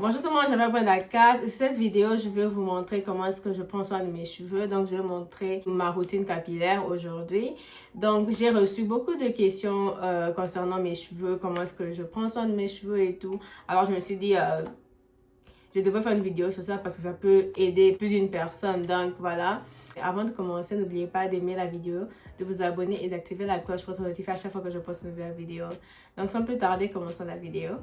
Bonjour tout le monde, je m'appelle Brenda Kat. Sur cette vidéo, je vais vous montrer comment est-ce que je prends soin de mes cheveux. Donc, je vais montrer ma routine capillaire aujourd'hui. Donc, j'ai reçu beaucoup de questions concernant mes cheveux, comment est-ce que je prends soin de mes cheveux et tout. Alors, je me suis dit, je devrais faire une vidéo sur ça parce que ça peut aider plus d'une personne. Donc, voilà. Avant de commencer, n'oubliez pas d'aimer la vidéo, de vous abonner et d'activer la cloche pour être notifié à chaque fois que je poste une nouvelle vidéo. Donc, sans plus tarder, commençons la vidéo.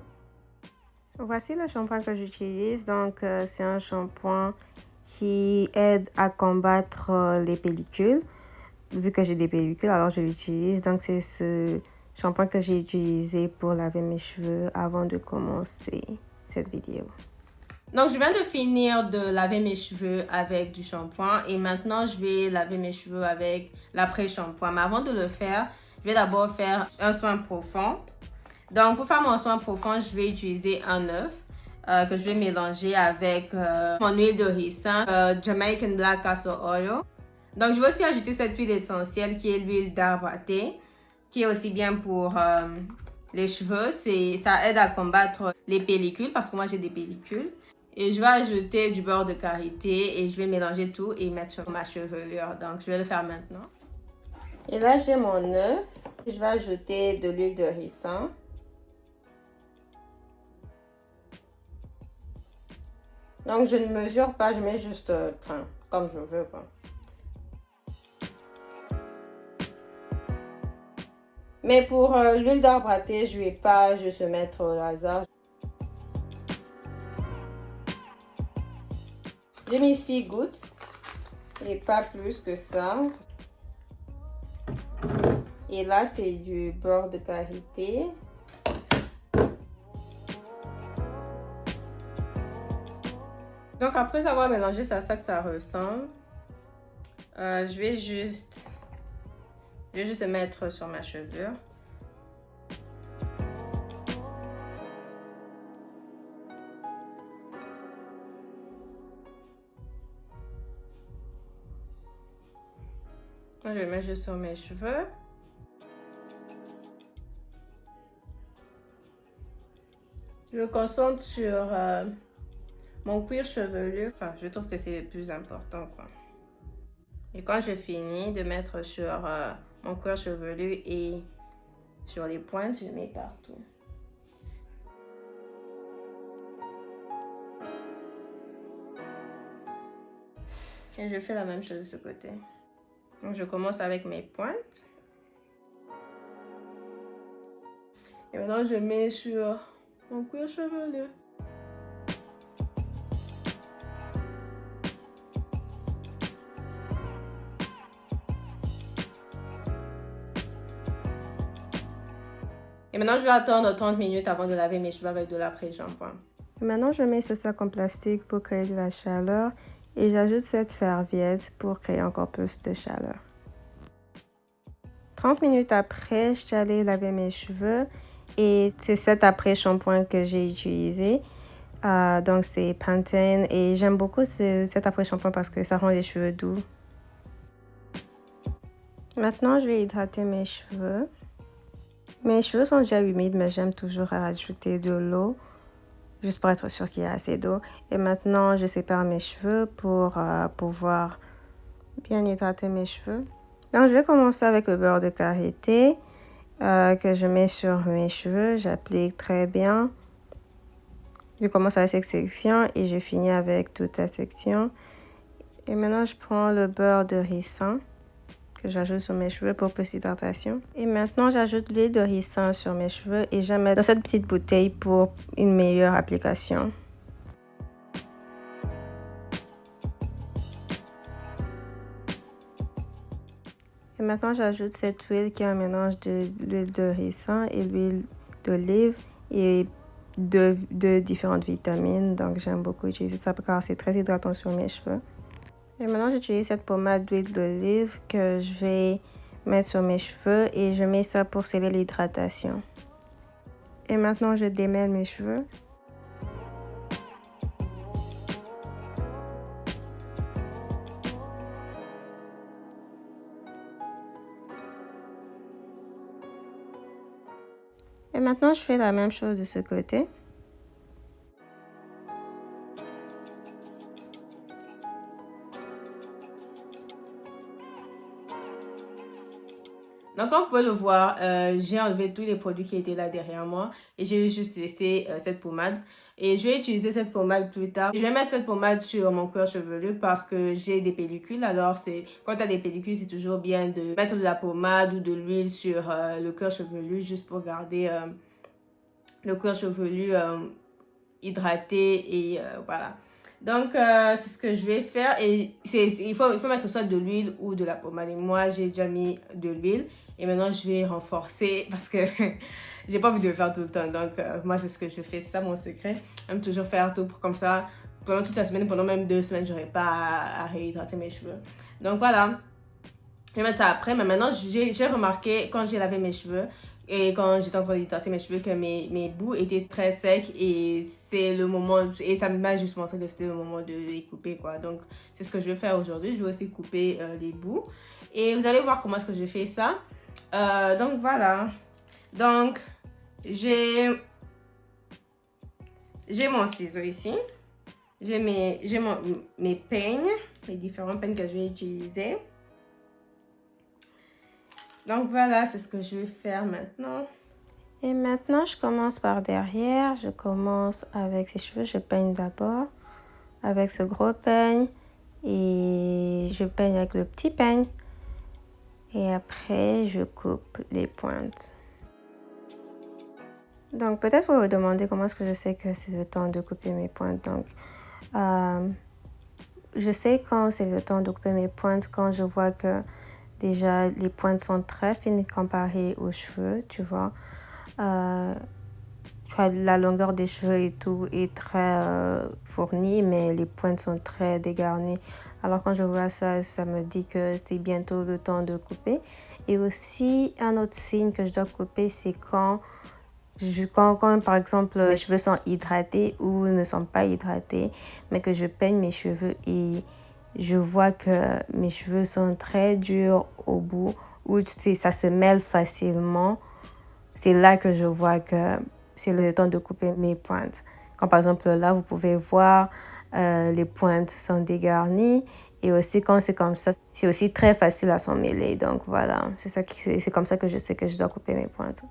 Voici le shampoing que j'utilise. Donc, c'est un shampoing qui aide à combattre les pellicules. Vu que j'ai des pellicules, alors je l'utilise. Donc, c'est ce shampoing que j'ai utilisé pour laver mes cheveux avant de commencer cette vidéo. Donc, je viens de finir de laver mes cheveux avec du shampoing et maintenant, je vais laver mes cheveux avec l'après-shampoing. Mais avant de le faire, je vais d'abord faire un soin profond. Donc, pour faire mon soin profond, je vais utiliser un œuf que je vais mélanger avec mon huile de ricin, Jamaican Black Castor Oil. Donc, je vais aussi ajouter cette huile essentielle qui est l'huile d'arbre à thé, qui est aussi bien pour les cheveux. Ça aide à combattre les pellicules parce que moi, j'ai des pellicules. Et je vais ajouter du beurre de karité et je vais mélanger tout et mettre sur ma chevelure. Donc, je vais le faire maintenant. Et là, j'ai mon œuf. Je vais ajouter de l'huile de ricin. Donc, je ne mesure pas, je mets juste comme je veux, quoi. Mais pour l'huile d'arbre à thé, je ne vais pas juste mettre au hasard. J'ai mis 6 gouttes et pas plus que ça. Et là, c'est du beurre de karité. Donc, après avoir mélangé, c'est à ça que ça ressemble. Je vais juste le mettre sur ma chevelure. Je le mets juste sur mes cheveux. Je me concentre sur mon cuir chevelu. Enfin, je trouve que c'est le plus important, quoi. Et quand je finis de mettre sur mon cuir chevelu et sur les pointes, je mets partout. Et je fais la même chose de ce côté. Donc, je commence avec mes pointes. Et maintenant, je mets sur mon cuir chevelu. Et maintenant, je vais attendre 30 minutes avant de laver mes cheveux avec de l'après-shampoing. Maintenant, je mets ce sac en plastique pour créer de la chaleur et j'ajoute cette serviette pour créer encore plus de chaleur. 30 minutes après, je suis allée laver mes cheveux et c'est cet après-shampoing que j'ai utilisé. Donc, c'est Pantene et j'aime beaucoup cet après-shampoing parce que ça rend les cheveux doux. Maintenant, je vais hydrater mes cheveux. Mes cheveux sont déjà humides, mais j'aime toujours ajouter de l'eau, juste pour être sûr qu'il y a assez d'eau. Et maintenant, je sépare mes cheveux pour pouvoir bien hydrater mes cheveux. Donc, je vais commencer avec le beurre de karité que je mets sur mes cheveux. J'applique très bien. Je commence avec cette section et je finis avec toute la section. Et maintenant, je prends le beurre de ricin que j'ajoute sur mes cheveux pour plus d'hydratation. Et maintenant, j'ajoute l'huile de ricin sur mes cheveux et je mets dans cette petite bouteille pour une meilleure application. Et maintenant, j'ajoute cette huile qui est un mélange de l'huile de ricin et l'huile d'olive et de différentes vitamines. Donc, j'aime beaucoup utiliser ça car c'est très hydratant sur mes cheveux. Et maintenant, j'utilise cette pommade d'huile d'olive que je vais mettre sur mes cheveux et je mets ça pour sceller l'hydratation. Et maintenant, je démêle mes cheveux. Et maintenant, je fais la même chose de ce côté. Donc, comme vous pouvez le voir, j'ai enlevé tous les produits qui étaient là derrière moi et j'ai juste laissé cette pommade. Et je vais utiliser cette pommade plus tard. Je vais mettre cette pommade sur mon cuir chevelu parce que j'ai des pellicules. Alors, quand tu as des pellicules, c'est toujours bien de mettre de la pommade ou de l'huile sur le cuir chevelu juste pour garder le cuir chevelu hydraté et voilà. Donc, c'est ce que je vais faire. Et il faut mettre soit de l'huile ou de la pommade. Et moi, j'ai déjà mis de l'huile. Et maintenant, je vais renforcer parce que j'ai pas envie de le faire tout le temps. Donc, moi, c'est ce que je fais. C'est ça mon secret. J'aime toujours faire tout pour comme ça. Pendant toute la semaine, pendant même 2 semaines, j'aurai pas à réhydrater mes cheveux. Donc, voilà. Je vais mettre ça après. Mais maintenant, j'ai remarqué quand j'ai lavé mes cheveux et quand j'étais en train d'hydrater mes cheveux que mes bouts étaient très secs et c'est le moment, et ça m'a juste montré que c'était le moment de les couper quoi. Donc c'est ce que je vais faire aujourd'hui. Je vais aussi couper les bouts et vous allez voir comment est-ce que je fais ça. Donc voilà. Donc j'ai mon ciseau ici. J'ai mes peignes, les différents peignes que je vais utiliser. Donc voilà, c'est ce que je vais faire maintenant. Et maintenant, je commence par derrière. Je commence avec ses cheveux. Je peigne d'abord avec ce gros peigne. Et je peigne avec le petit peigne. Et après, je coupe les pointes. Donc peut-être vous vous demandez comment est-ce que je sais que c'est le temps de couper mes pointes. Donc je sais quand c'est le temps de couper mes pointes quand je vois que déjà, les pointes sont très fines comparées aux cheveux, tu vois. La longueur des cheveux et tout est très fournie, mais les pointes sont très dégarnies. Alors, quand je vois ça, ça me dit que c'est bientôt le temps de couper. Et aussi, un autre signe que je dois couper, c'est quand par exemple, mes cheveux sont hydratés ou ne sont pas hydratés, mais que je peigne mes cheveux et je vois que mes cheveux sont très durs au bout ou ça se mêle facilement. C'est là que je vois que c'est le temps de couper mes pointes. Quand par exemple là, vous pouvez voir les pointes sont dégarnies et aussi quand c'est comme ça, c'est aussi très facile à s'en mêler. Donc voilà, c'est comme ça que je sais que je dois couper mes pointes.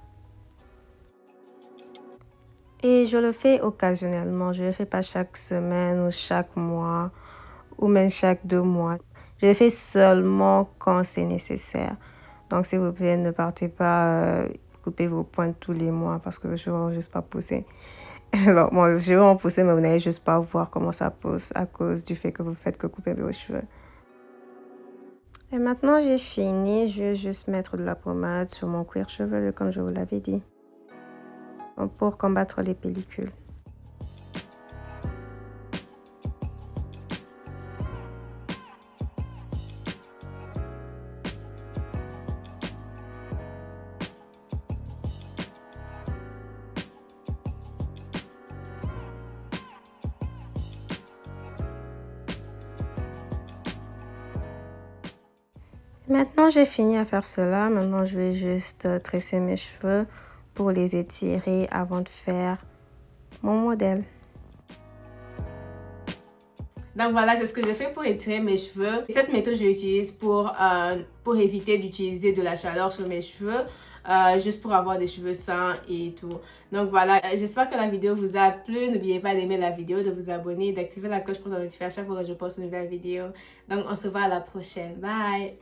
Et je le fais occasionnellement. Je ne le fais pas chaque semaine ou chaque mois ou même chaque 2 mois. Je le fais seulement quand c'est nécessaire. Donc, s'il vous plaît, ne partez pas couper vos pointes tous les mois parce que je ne vais juste pas pousser. Alors, moi, je vais en pousser, mais vous n'allez juste pas voir comment ça pousse à cause du fait que vous faites que couper vos cheveux. Et maintenant, j'ai fini. Je vais juste mettre de la pommade sur mon cuir chevelu, comme je vous l'avais dit, pour combattre les pellicules. Maintenant, j'ai fini à faire cela. Maintenant, je vais juste tresser mes cheveux pour les étirer avant de faire mon modèle. Donc voilà, c'est ce que je fais pour étirer mes cheveux. Cette méthode, je l'utilise pour éviter d'utiliser de la chaleur sur mes cheveux. Juste pour avoir des cheveux sains et tout. Donc voilà, j'espère que la vidéo vous a plu. N'oubliez pas d'aimer la vidéo, de vous abonner, d'activer la cloche pour être notifié à chaque fois que je poste une nouvelle vidéo. Donc on se voit à la prochaine. Bye!